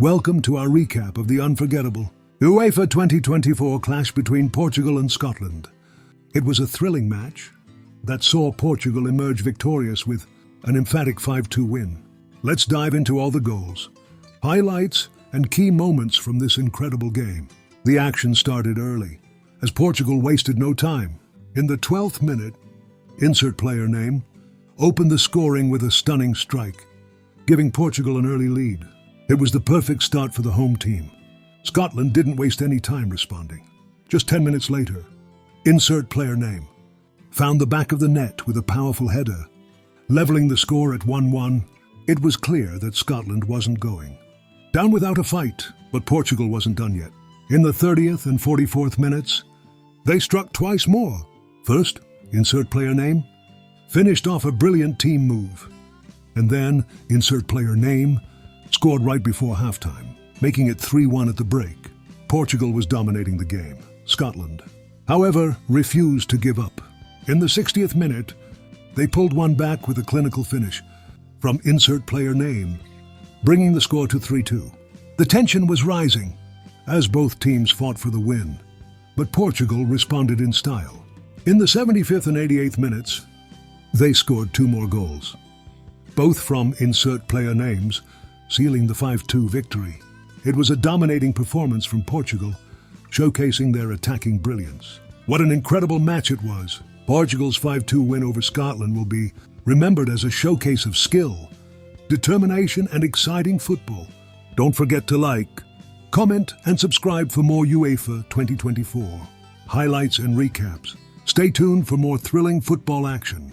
Welcome to our recap of the unforgettable UEFA 2024 clash between Portugal and Scotland. It was a thrilling match that saw Portugal emerge victorious with an emphatic 5-2 win. Let's dive into all the goals, highlights, and key moments from this incredible game. The action started early, as Portugal wasted no time. In the 12th minute, insert player name, opened the scoring with a stunning strike, giving Portugal an early lead. It was the perfect start for the home team. Scotland didn't waste any time responding. Just 10 minutes later, insert player name, found the back of the net with a powerful header. Leveling the score at 1-1, it was clear that Scotland wasn't going down without a fight, but Portugal wasn't done yet. In the 30th and 44th minutes, they struck twice more. First, insert player name, finished off a brilliant team move. And then, insert player name, scored right before halftime, making it 3-1 at the break. Portugal was dominating the game. Scotland, however, refused to give up. In the 60th minute, they pulled one back with a clinical finish from insert player name, bringing the score to 3-2. The tension was rising as both teams fought for the win, but Portugal responded in style. In the 75th and 88th minutes, they scored two more goals, both from insert player names, sealing the 5-2 victory. It was a dominating performance from Portugal, showcasing their attacking brilliance. What an incredible match it was. Portugal's 5-2 win over Scotland will be remembered as a showcase of skill, determination, and exciting football. Don't forget to like, comment, and subscribe for more UEFA 2024 highlights and recaps. Stay tuned for more thrilling football action.